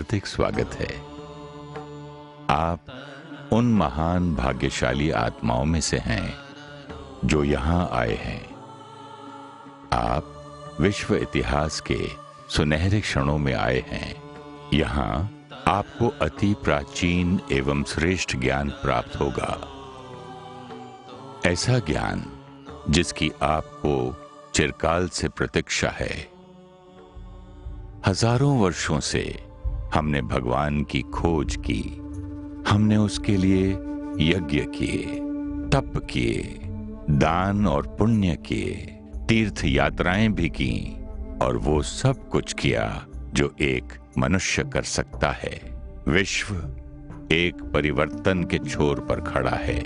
हार्दिक स्वागत है। आप उन महान भाग्यशाली आत्माओं में से हैं जो यहाँ आए हैं। आप विश्व इतिहास के सुनहरे क्षणों में आए हैं। यहाँ आपको अति प्राचीन एवं श्रेष्ठ ज्ञान प्राप्त होगा, ऐसा ज्ञान जिसकी आपको चिरकाल से प्रतीक्षा है। हजारों वर्षों से हमने भगवान की खोज की, हमने उसके लिए यज्ञ किए, तप किए, दान और पुण्य किए, तीर्थ यात्राएं भी की और वो सब कुछ किया जो एक मनुष्य कर सकता है। विश्व एक परिवर्तन के छोर पर खड़ा है।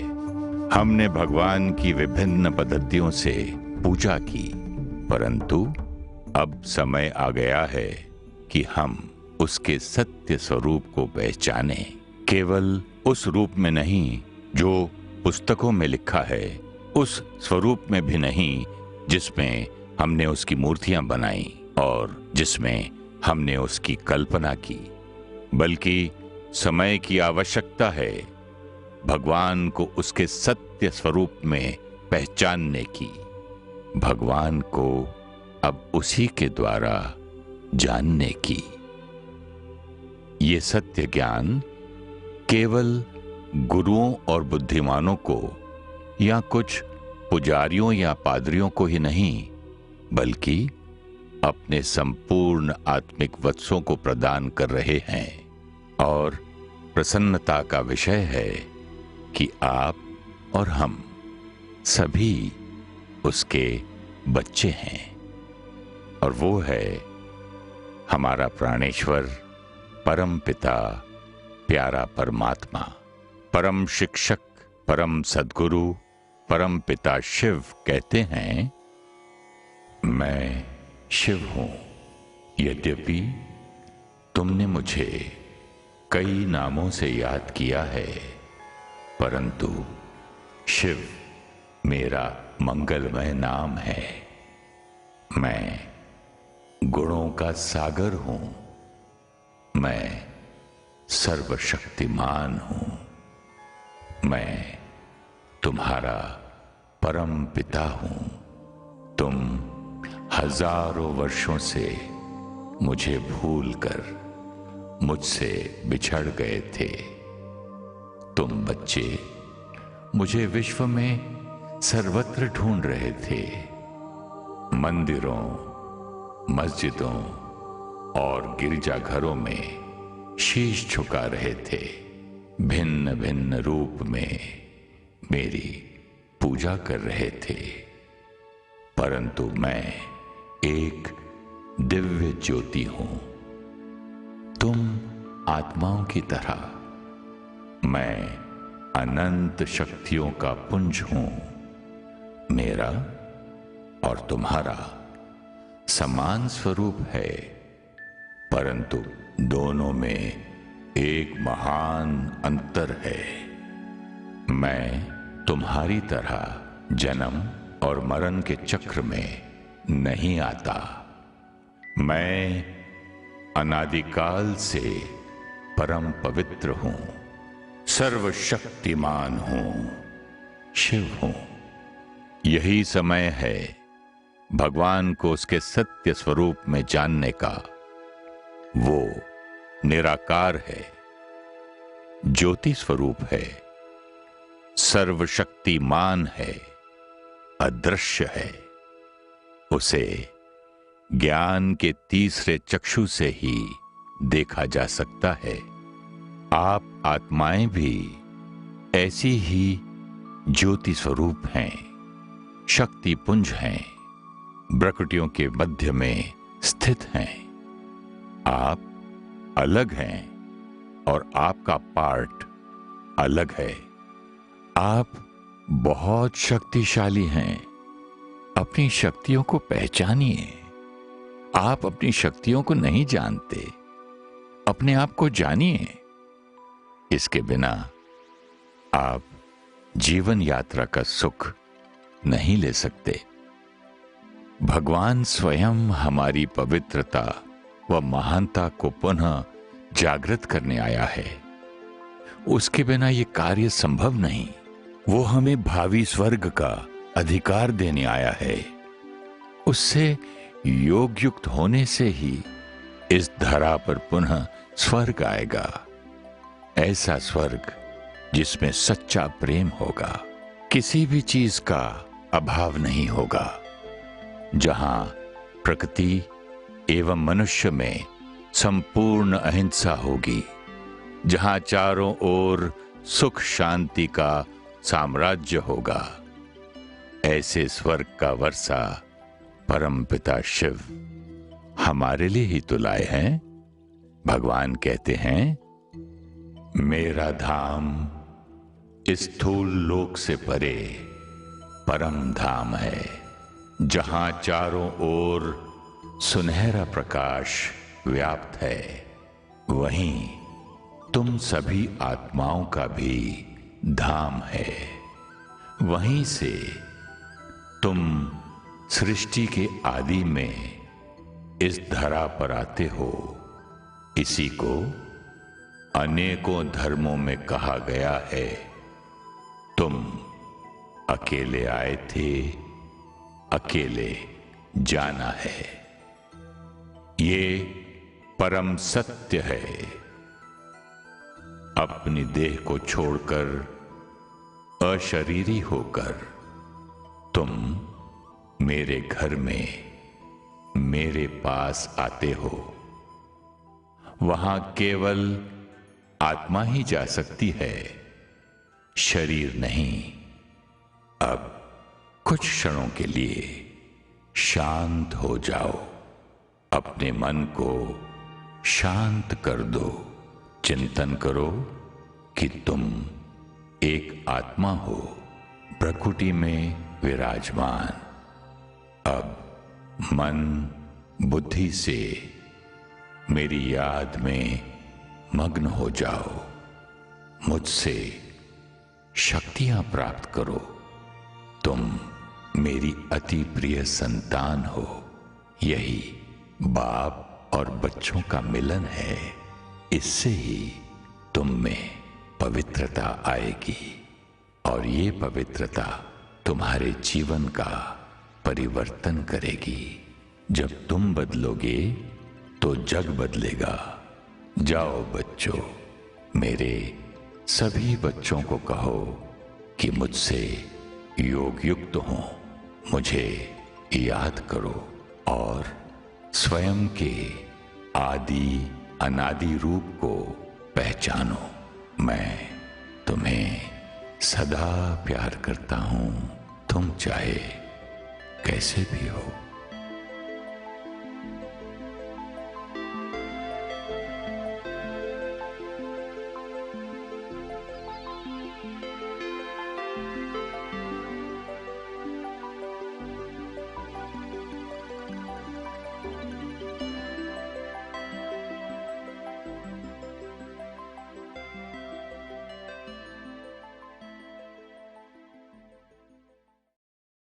हमने भगवान की विभिन्न पद्धतियों से पूजा की, परंतु अब समय आ गया है कि हम उसके सत्य स्वरूप को पहचाने। केवल उस रूप में नहीं जो पुस्तकों में लिखा है, उस स्वरूप में भी नहीं जिसमें हमने उसकी मूर्तियां बनाई और जिसमें हमने उसकी कल्पना की, बल्कि समय की आवश्यकता है भगवान को उसके सत्य स्वरूप में पहचानने की। भगवान को अब उसी के द्वारा जानने की। ये सत्य ज्ञान केवल गुरुओं और बुद्धिमानों को या कुछ पुजारियों या पादरियों को ही नहीं, बल्कि अपने संपूर्ण आत्मिक वत्सों को प्रदान कर रहे हैं। और प्रसन्नता का विषय है कि आप और हम सभी उसके बच्चे हैं, और वो है हमारा प्राणेश्वर, परम पिता, प्यारा परमात्मा, परम शिक्षक, परम सद्गुरु, परम पिता शिव कहते हैं, मैं शिव हूं। यद्यपि तुमने मुझे कई नामों से याद किया है, परंतु शिव मेरा मंगलमय नाम है। मैं गुणों का सागर हूं। मैं सर्वशक्तिमान हूं। मैं तुम्हारा परम पिता हूं। तुम हजारों वर्षों से मुझे भूलकर मुझसे बिछड़ गए थे। तुम बच्चे मुझे विश्व में सर्वत्र ढूंढ रहे थे। मंदिरों, मस्जिदों और गिरजाघरों में शीश झुका रहे थे। भिन्न भिन्न रूप में मेरी पूजा कर रहे थे, परंतु मैं एक दिव्य ज्योति हूं। तुम आत्माओं की तरह, मैं अनंत शक्तियों का पुंज हूं। मेरा और तुम्हारा समान स्वरूप है, परंतु दोनों में एक महान अंतर है। मैं तुम्हारी तरह जन्म और मरण के चक्र में नहीं आता। मैं अनादिकाल से परम पवित्र हूं, सर्वशक्तिमान हूं, शिव हूं। यही समय है भगवान को उसके सत्य स्वरूप में जानने का। वो निराकार है, ज्योति स्वरूप है, सर्वशक्तिमान है, अदृश्य है। उसे ज्ञान के तीसरे चक्षु से ही देखा जा सकता है। आप आत्माएं भी ऐसी ही ज्योति स्वरूप हैं, शक्ति पुंज हैं, प्रकृतियों के मध्य में स्थित हैं। आप अलग हैं और आपका पार्ट अलग है। आप बहुत शक्तिशाली हैं। अपनी शक्तियों को पहचानिए। आप अपनी शक्तियों को नहीं जानते, अपने आप को जानिए। इसके बिना आप जीवन यात्रा का सुख नहीं ले सकते। भगवान स्वयं हमारी पवित्रता व महानता को पुनः जागृत करने आया है। उसके बिना यह कार्य संभव नहीं। वो हमें भावी स्वर्ग का अधिकार देने आया है। उससे योग युक्त होने से ही इस धरा पर पुनः स्वर्ग आएगा। ऐसा स्वर्ग जिसमें सच्चा प्रेम होगा, किसी भी चीज का अभाव नहीं होगा, जहां प्रकृति एवं मनुष्य में संपूर्ण अहिंसा होगी, जहां चारों ओर सुख शांति का साम्राज्य होगा। ऐसे स्वर्ग का वर्षा परमपिता शिव हमारे लिए ही तो लाए हैं। भगवान कहते हैं, मेरा धाम स्थूल लोक से परे परम धाम है, जहां चारों ओर सुनहरा प्रकाश व्याप्त है। वहीं तुम सभी आत्माओं का भी धाम है। वहीं से तुम सृष्टि के आदि में इस धरा पर आते हो। इसी को अनेकों धर्मों में कहा गया है, तुम अकेले आए थे, अकेले जाना है। ये परम सत्य है। अपनी देह को छोड़कर अशरीरी होकर तुम मेरे घर में मेरे पास आते हो। वहां केवल आत्मा ही जा सकती है, शरीर नहीं। अब कुछ क्षणों के लिए शांत हो जाओ, अपने मन को शांत कर दो। चिंतन करो कि तुम एक आत्मा हो, प्रकृति में विराजमान। अब मन बुद्धि से मेरी याद में मग्न हो जाओ। मुझसे शक्तियां प्राप्त करो। तुम मेरी अति प्रिय संतान हो। यही बाप और बच्चों का मिलन है। इससे ही तुम में पवित्रता आएगी और ये पवित्रता तुम्हारे जीवन का परिवर्तन करेगी। जब तुम बदलोगे तो जग बदलेगा। जाओ बच्चों, मेरे सभी बच्चों को कहो कि मुझसे योग युक्त हो, मुझे याद करो और स्वयं के आदि अनादि रूप को पहचानो। मैं तुम्हें सदा प्यार करता हूं, तुम चाहे कैसे भी हो।